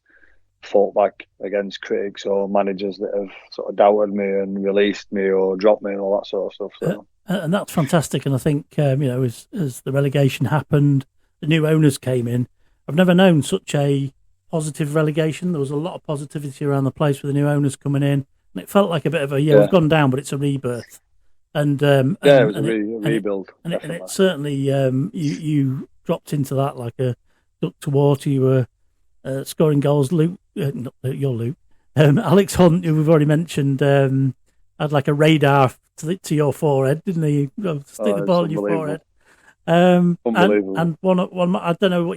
fought back against critics or managers that have sort of doubted me and released me or dropped me and all that sort of stuff. So. And that's fantastic. And I think, as the relegation happened, the new owners came in. I've never known such a positive relegation. There was a lot of positivity around the place with the new owners coming in. And it felt like a bit of we've gone down, but it's a rebirth. And it was a rebuild. And it certainly, you dropped into that like a duck to water. You were scoring goals. Luke, not your Luke, Alex Hunt, who we've already mentioned, had like a radar to your forehead, didn't he? Stick the ball in your forehead. Unbelievable. And one, I don't know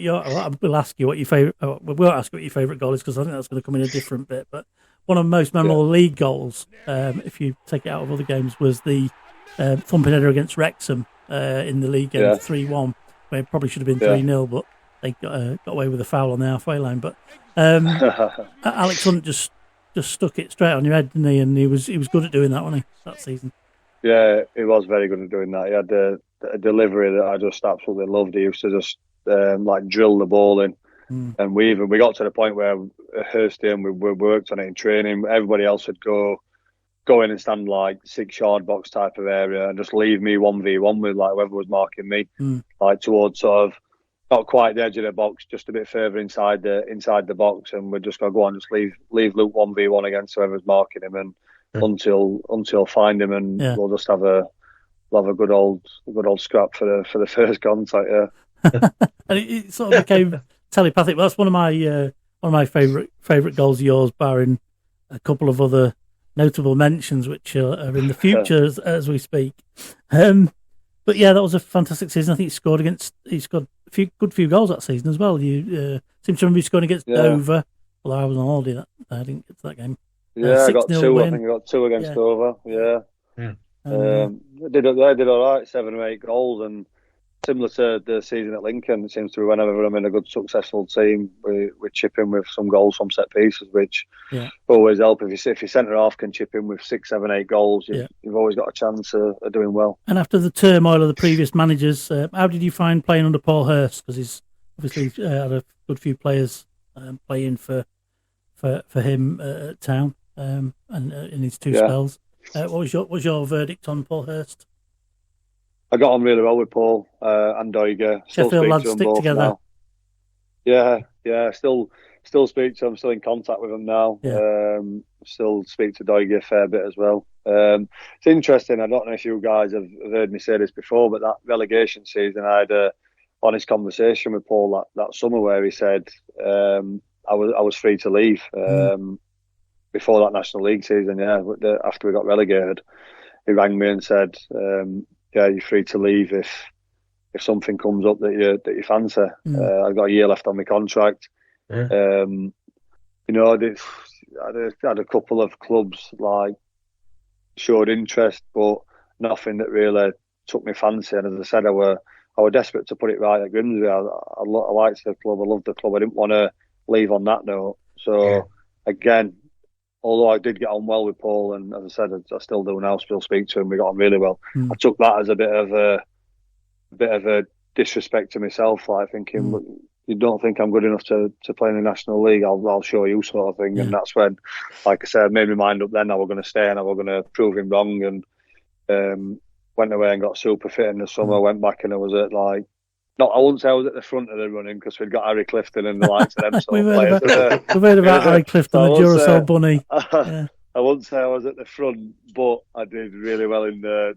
we'll ask you what your favourite. We won't ask you what your favourite goal is because I think that's going to come in a different bit. But one of the most memorable league goals, if you take it out of other games, was the thumping header against Wrexham in the league game 3-1, where it probably should have been 3-0, but they got away with a foul on the halfway line. But Alex Hunt just stuck it straight on your head, didn't he? And he was good at doing that, wasn't he, that season? Yeah, he was very good at doing that. He had a delivery that I just absolutely loved. He used to just drill the ball in. And we got to the point where Kirsty and we worked on it in training. Everybody else would go in and stand like 6-yard box type of area and just leave me 1v1 with like whoever was marking me, like towards sort of not quite the edge of the box, just a bit further inside the box, and we'd just go on, just leave Luke 1v1 against whoever's marking him, and until find him, and we'll just have a good old scrap for the first contact. Yeah, and it sort of became telepathic. Well, that's one of my favourite goals of yours, barring a couple of other notable mentions which are in the future as we speak. But yeah, that was a fantastic season. I think he scored a few goals that season as well. You seem to remember you scoring against Dover. Although I was on holiday I didn't get to that game. Yeah, I got two. Win. I think I got two against Dover. Yeah. They did all right, 7 or 8 goals, and similar to the season at Lincoln, it seems to be whenever I'm in a good successful team, we chip in with some goals from set pieces, which always help. If your centre half can chip in with 6, 7, 8 goals, you've always got a chance of doing well. And after the turmoil of the previous managers, how did you find playing under Paul Hurst? Because he's obviously had a good few players playing for him at Town and in his 2 spells. What was your verdict on Paul Hurst? I got on really well with Paul and Doiger. Sheffield lads stick together. Now. Yeah. Still speak to him. Still in contact with him now. Still speak to Doiger a fair bit as well. It's interesting. I don't know if you guys have heard me say this before, but that relegation season, I had a honest conversation with Paul that summer where he said I was free to leave before that National League season. After we got relegated, he rang me and said, you're free to leave if something comes up that you fancy. I've got a year left on my contract. I had a couple of clubs like showed interest, but nothing that really took me fancy. And as I said, I were desperate to put it right at Grimsby. I liked the club. I loved the club. I didn't want to leave on that note. So again, although I did get on well with Paul, and as I said, I still do now, still speak to him, we got on really well. I took that as a bit of a disrespect to myself, like thinking, look, you don't think I'm good enough to play in the National League, I'll show you, sort of thing. And that's when, like I said, I made my mind up then I was going to stay and I was going to prove him wrong. And went away and got super fit in the summer. Went back and I was at like. Not, I wouldn't say I was at the front of the running because we'd got Harry Clifton and the likes of them. We've heard about Harry Clifton, the Duracell bunny. Yeah. I wouldn't say I was at the front, but I did really well in the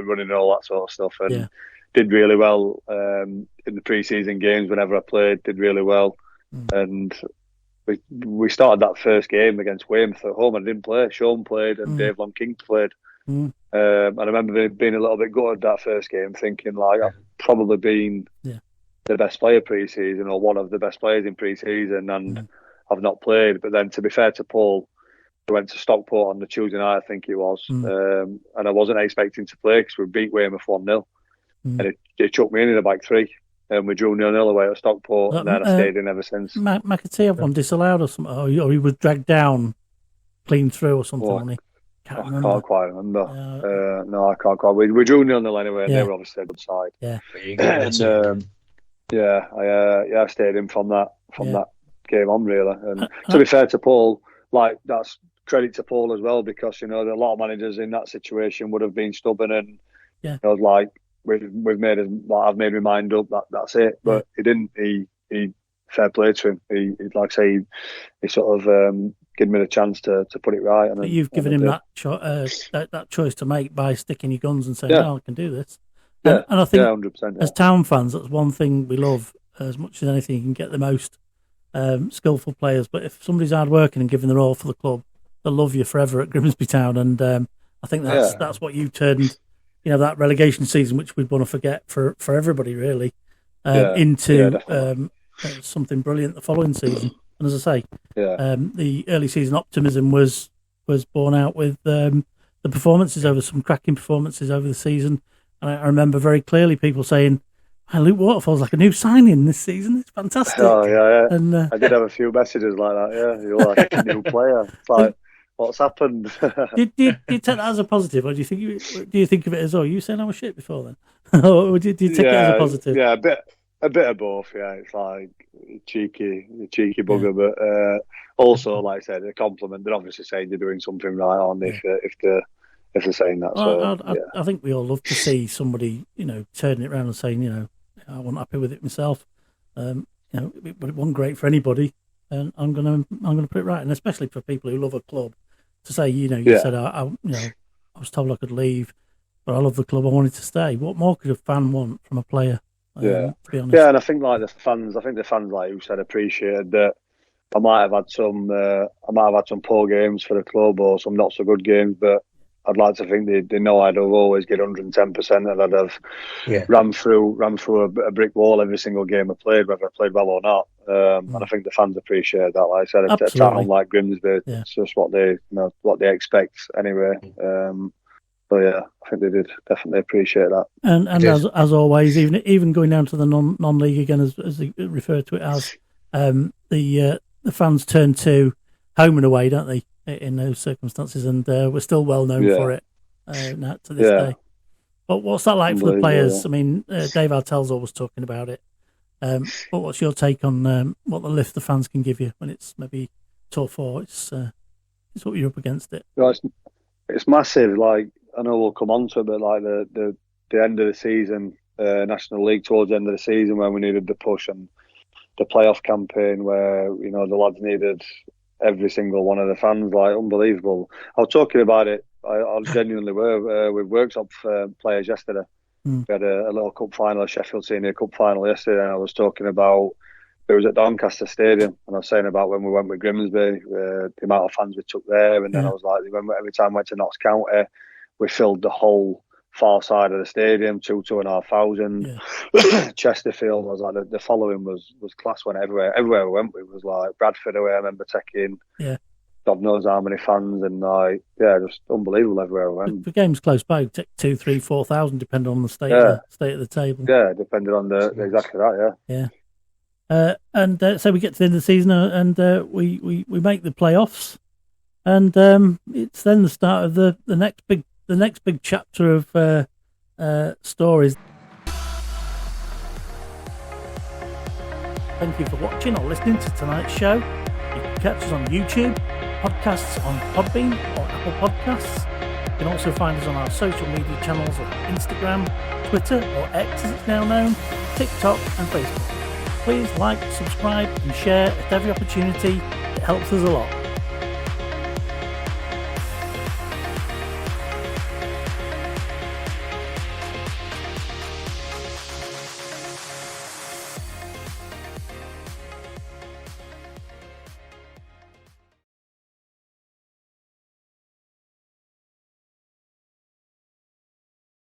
running and all that sort of stuff, and did really well in the pre-season games whenever I played. Did really well, and we started that first game against Weymouth at home. I didn't play. Sean played and Dave Long-King played. And I remember being a little bit gutted that first game, thinking like I've probably been the best player pre-season or one of the best players in pre-season, and I've not played. But then, to be fair to Paul, I went to Stockport on the Tuesday night, I think it was, and I wasn't expecting to play because we beat Weymouth 1-0, and it chucked me in a back three, and we drew 0-0 away at Stockport, and then I stayed in ever since. McAtee had one disallowed or something, or he was dragged down, clean through or something. I can't quite remember. No, I can't quite. We drew 0-0 anyway, and they were obviously a good side. Yeah, and I stayed in from that game on really. And to be fair to Paul, like that's credit to Paul as well, because a lot of managers in that situation would have been stubborn and like we've made I've made my mind up that's it. But he didn't. He fair play to him. He like I say he sort of. Give me the chance to put it right. But you've given him that choice to make by sticking your guns and saying, "No, I can do this." And I think 100%, as Town fans, that's one thing we love as much as anything. You can get the most skillful players, but if somebody's hard working and giving their all for the club, they'll love you forever at Grimsby Town. And I think that's what you turned, that relegation season, which we'd want to forget for everybody really, into something brilliant the following season. And as I say, the early season optimism was borne out with the performances some cracking performances over the season. And I remember very clearly people saying, Luke Waterfall's like a new signing this season. It's fantastic. Oh, yeah. And I did have a few messages like that, You're like a new player. It's like, what's happened? Did you take that as a positive, or do you think of it as, you saying I was shit before then? Or did you take it as a positive? Yeah, a bit of both, It's like cheeky bugger, but also, like I said, a compliment. They're obviously saying they're doing something right on if they're saying that. I think we all love to see somebody, turning it around and saying, I wasn't happy with it myself. But it wasn't great for anybody, and I'm gonna put it right, and especially for people who love a club, to say, you said I was told I could leave, but I love the club. I wanted to stay. What more could a fan want from a player? To be honest. And I think like the fans, like you said, appreciated that. I might have had some poor games for the club or some not so good games, but I'd like to think they know I'd have always get 110%, and I'd have ran through a brick wall every single game I played, whether I played well or not. And I think the fans appreciate that. Like I said, a town like Grimsby, it's just what they expect anyway. So I think they did definitely appreciate that. And as always, even going down to the non-league again, as they refer to it as, the fans turn to home and away, don't they, in those circumstances? And we're still well known for it now to this day. But what's that like for the players? I mean, Dave Artell's always talking about it. But what's your take on what the lift the fans can give you when it's maybe tough or it's what you're up against it? It's massive. Like, I know we'll come on to it, but like the end of the season, National League towards the end of the season when we needed the push, and the playoff campaign where the lads needed every single one of the fans, like unbelievable. I was talking about it. I genuinely were with workshop players yesterday. We had a little cup final, a Sheffield Senior Cup final yesterday, and I was talking about it was at Doncaster Stadium, and I was saying about when we went with Grimsby, the amount of fans we took there, and then I was like, every time we went to Notts County, we filled the whole far side of the stadium, 2,500. Chesterfield, I was like, the following was class. When everywhere we went, it was like Bradford away. I remember taking God knows how many fans, and just unbelievable everywhere we went. The game's close by, take 2,000, 3,000, 4,000, depending on the state of the table. Yeah, depending on exactly that. And so we get to the end of the season, and we make the playoffs, and it's then the start of the next big chapter of stories. Thank you for watching or listening to tonight's show. You can catch us on YouTube, podcasts on Podbean or Apple Podcasts. You can also find us on our social media channels of Instagram, Twitter, or X as it's now known, TikTok and Facebook. Please like, subscribe and share at every opportunity. It helps us a lot.